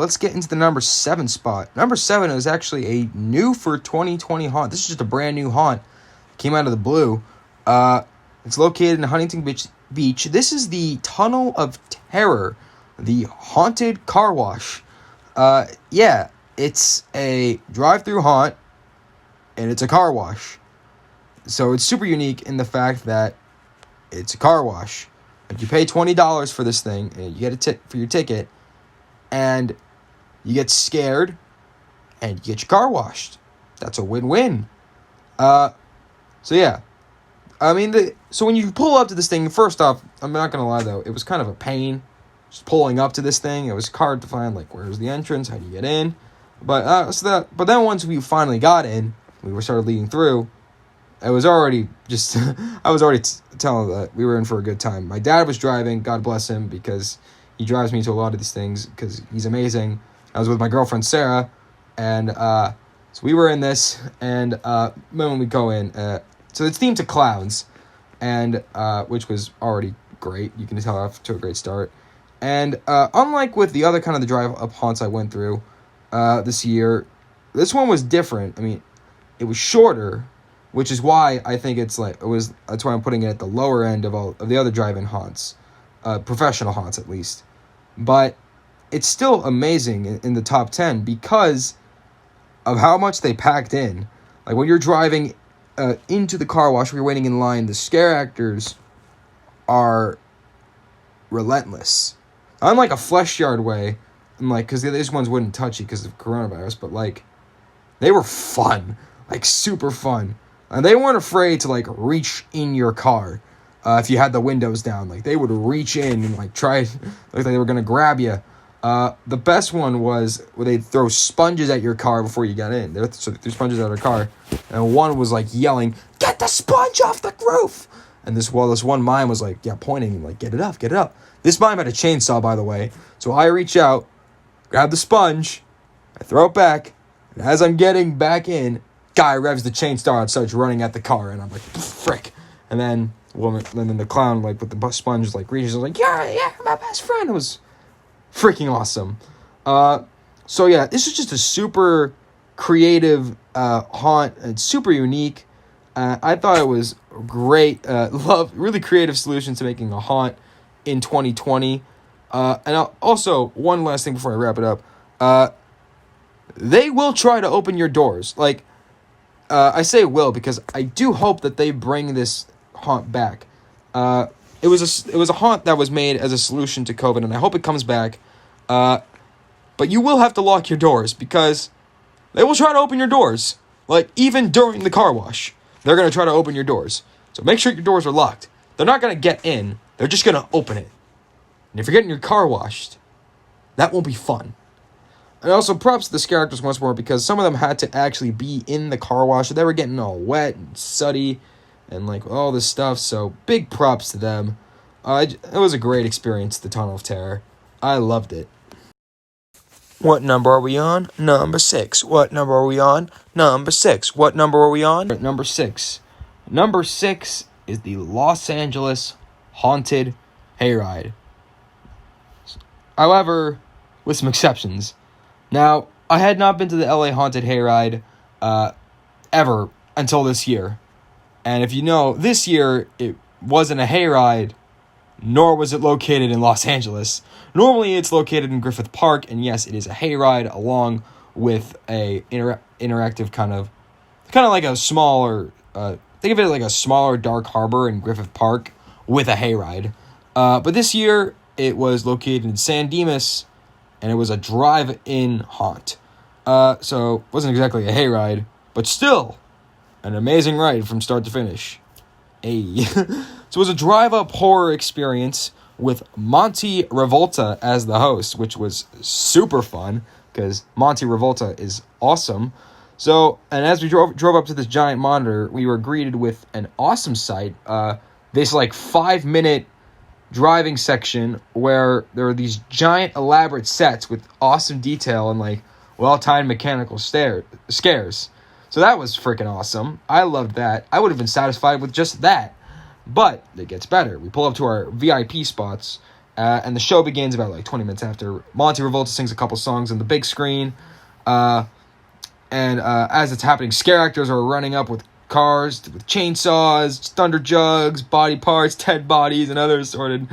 let's get into the number 7 spot. Number 7 is actually a new for 2020 haunt. This is just a brand new haunt. Came out of the blue. It's located in Huntington Beach. This is the Tunnel of Terror, the haunted car wash. Yeah, it's a drive-through haunt, and it's a car wash. So it's super unique in the fact that it's a car wash. Like, you pay $20 for this thing, and you get a tip for your ticket, and you get scared, and you get your car washed. That's a win-win. So yeah. I mean, so when you pull up to this thing, first off, I'm not going to lie, though, it was kind of a pain just pulling up to this thing. It was hard to find, like, where's the entrance? How do you get in? But then once we finally got in, we started leading through, it was already just, I was already telling that we were in for a good time. My dad was driving, God bless him, because he drives me to a lot of these things, because he's amazing. I was with my girlfriend, Sarah, and so we were in this, and when we go in, so it's themed to clowns, and which was already great. You can tell off to a great start. And unlike with the other kind of the drive-up haunts I went through this year, this one was different. I mean, it was shorter, which is why I think that's why I'm putting it at the lower end of all of the other drive-in haunts, professional haunts at least. But it's still amazing in the top 10 because of how much they packed in. Like, when you're driving into the car wash, when you're waiting in line, the scare actors are relentless. Unlike a Flesh Yard way, because these ones wouldn't touch you because of coronavirus, but, like, they were fun. Like, super fun. And they weren't afraid to, like, reach in your car if you had the windows down. Like, they would reach in and, like, try, like they were going to grab you. The best one was where they'd throw sponges at your car before you got in. So they threw sponges at our car. And one was, like, yelling, "Get the sponge off the roof!" And this one mime was, like, pointing, like, "Get it up, get it up." This mime had a chainsaw, by the way. So I reach out, grab the sponge, I throw it back, and as I'm getting back in, guy revs the chainsaw and starts running at the car, and I'm like, frick. And then the clown, like, with the sponge, like, reaches, like, yeah, my best friend. It was freaking awesome. So yeah, this is just a super creative haunt. It's super unique. I thought it was great. Really creative solution to making a haunt in 2020. And also, one last thing before I wrap it up. They will try to open your doors. Like, I say will because I do hope that they bring this haunt back. It was a haunt that was made as a solution to COVID, and I hope it comes back. But you will have to lock your doors because they will try to open your doors. Like, even during the car wash, they're going to try to open your doors. So make sure your doors are locked. They're not going to get in. They're just going to open it. And if you're getting your car washed, that won't be fun. And also, props to the scare actors once more because some of them had to actually be in the car wash. They were getting all wet and sooty and, like, all this stuff. So, big props to them. It was a great experience, the Tunnel of Terror. I loved it. What number are we on? Number 6. What number are we on? Number 6. What number are we on? Number 6. Number 6 is the Los Angeles Haunted Hayride. However, with some exceptions. Now, I had not been to the LA Haunted Hayride ever until this year. And if you know, this year it wasn't a hayride, nor was it located in Los Angeles. Normally it's located in Griffith Park, and yes, it is a hayride along with a interactive kind of like a smaller, think of it like a smaller Dark Harbor in Griffith Park with a hayride. But this year it was located in San Dimas, and it was a drive-in haunt. So it wasn't exactly a hayride, but still an amazing ride from start to finish. Hey. So it was a drive-up horror experience with Monty Revolta as the host, which was super fun because Monty Revolta is awesome. So, and as we drove up to this giant monitor, we were greeted with an awesome sight. This, like, 5-minute driving section where there were these giant elaborate sets with awesome detail and, like, well-timed mechanical scares. So that was freaking awesome. I loved that. I would have been satisfied with just that. But it gets better. We pull up to our VIP spots And the show begins about like 20 minutes after Monty Revolta sings a couple songs on the big screen. As it's happening, scare actors are running up with cars, with chainsaws, thunder jugs, body parts, dead bodies, and other assorted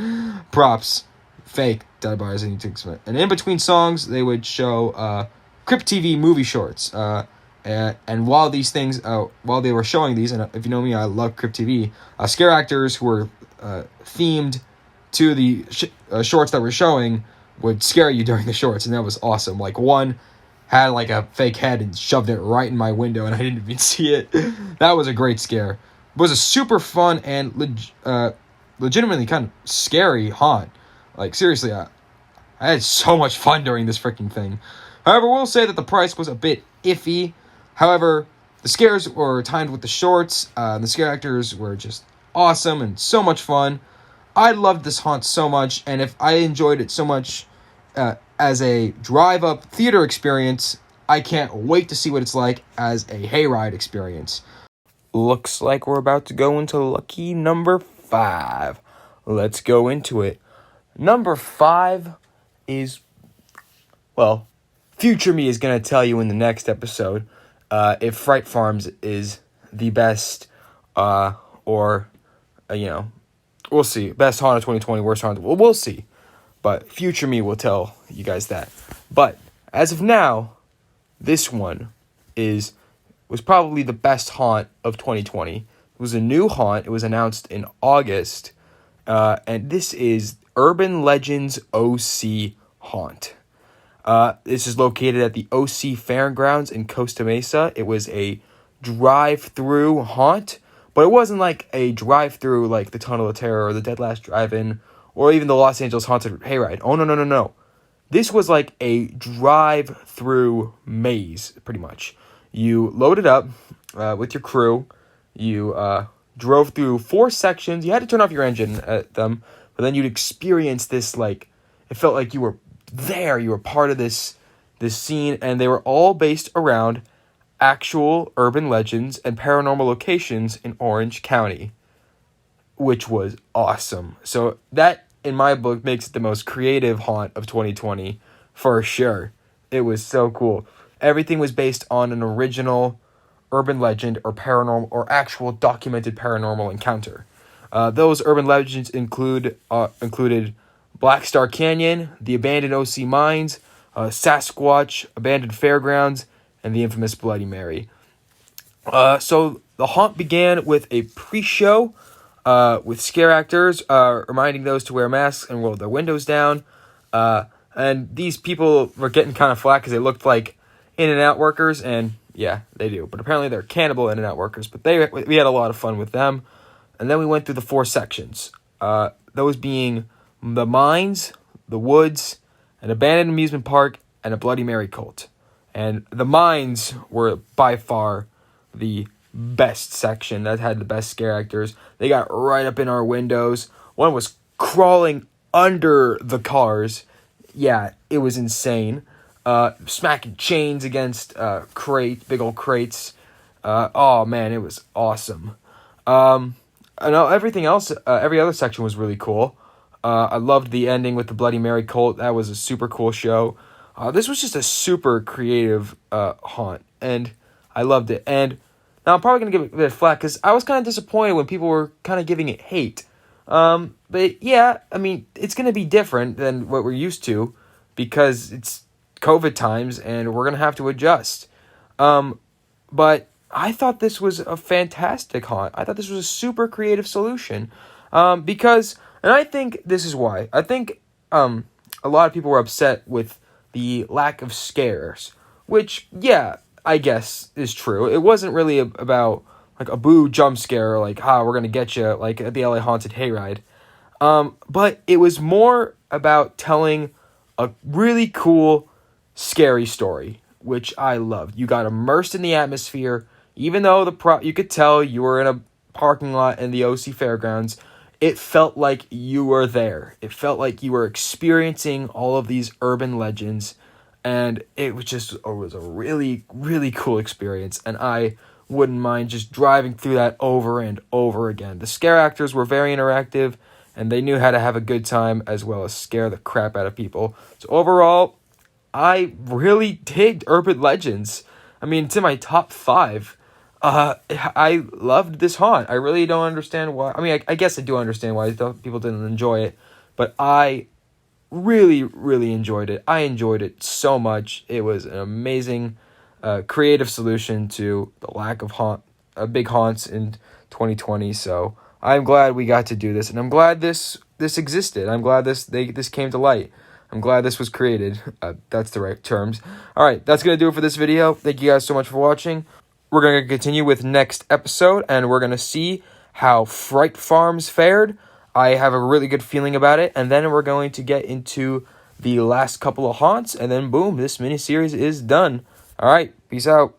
props. Fake dead bodies. And in between songs, they would show Crypt TV movie shorts. And while these things, while they were showing these, and if you know me, I love Crypt TV, scare actors who were themed to the shorts that were showing would scare you during the shorts, and that was awesome. Like, one had like a fake head and shoved it right in my window, and I didn't even see it. That was a great scare. It was a super fun and legitimately kind of scary haunt. Like, seriously, I had so much fun during this freaking thing. However, we'll say that the price was a bit iffy. However, the scares were timed with the shorts. The scare actors were just awesome and so much fun. I loved this haunt so much, and if I enjoyed it so much as a drive-up theater experience, I can't wait to see what it's like as a hayride experience. Looks like we're about to go into lucky number 5. Let's go into it. Number 5 is, well, future me is going to tell you in the next episode if Fright Farms is the best we'll see. Best haunt of 2020, worst haunt. Well, we'll see. But future me will tell you guys that. But as of now, this one was probably the best haunt of 2020. It was a new haunt. It was announced in August. And this is Urban Legends OC Haunt. This is located at the OC Fairgrounds in Costa Mesa. It was a drive-through haunt. But it wasn't like a drive-through like the Tunnel of Terror or the Dead Last Drive-In or even the Los Angeles Haunted Hayride. Oh, no. This was like a drive-through maze, pretty much. You loaded up with your crew. You drove through 4 sections. You had to turn off your engine at them, but then you'd experience this, like, it felt like you were there. You were part of this scene, and they were all based around actual urban legends and paranormal locations in Orange County, which was awesome. So that, in my book, makes it the most creative haunt of 2020 for sure. It was so cool. Everything was based on an original urban legend or paranormal or actual documented paranormal encounter. Those urban legends included Black Star Canyon, the abandoned OC Mines, Sasquatch, abandoned fairgrounds, and the infamous Bloody Mary. So the haunt began with a pre-show with scare actors reminding those to wear masks and roll their windows down. And these people were getting kind of flack because they looked like In-N-Out workers, and yeah, they do. But apparently they're cannibal In-N-Out workers. But we had a lot of fun with them. And then we went through the 4 sections. Those being the mines, the woods, an abandoned amusement park, and a Bloody Mary cult. And the mines were by far the best section that had the best scare actors. They got right up in our windows. One was crawling under the cars. Yeah, it was insane. Smacking chains against big old crates. Oh man, it was awesome. I know everything else, every other section was really cool. I loved the ending with the Bloody Mary cult. That was a super cool show. This was just a super creative haunt, and I loved it. And now I'm probably going to give it a bit of flack, because I was kind of disappointed when people were kind of giving it hate. But yeah, I mean, it's going to be different than what we're used to, because it's COVID times, and we're going to have to adjust. But I thought this was a fantastic haunt. I thought this was a super creative solution, because, and I think this is why. I think a lot of people were upset with the lack of scares, which, yeah, I guess is true. It wasn't really about like a boo jump scare, like, we're going to get you, like at the LA Haunted Hayride. But it was more about telling a really cool, scary story, which I loved. You got immersed in the atmosphere, even though you could tell you were in a parking lot in the OC Fairgrounds. It felt like you were there. It felt like you were experiencing all of these urban legends, and it was a really, really cool experience, and I wouldn't mind just driving through that over and over again. The scare actors were very interactive, and they knew how to have a good time as well as scare the crap out of people. So overall, I really digged Urban Legends. I mean, it's in my top 5. I loved this haunt. I really don't understand why. I mean, I guess I do understand why people didn't enjoy it, but I really, really enjoyed it. I enjoyed it so much. It was an amazing, creative solution to the lack of big haunts in 2020. So I'm glad we got to do this, and I'm glad this existed. I'm glad this came to light. I'm glad this was created. That's the right terms. All right, that's going to do it for this video. Thank you guys so much for watching. We're going to continue with next episode, and we're going to see how Fright Farms fared. I have a really good feeling about it, and then we're going to get into the last couple of haunts, and then boom, this miniseries is done. All right, peace out.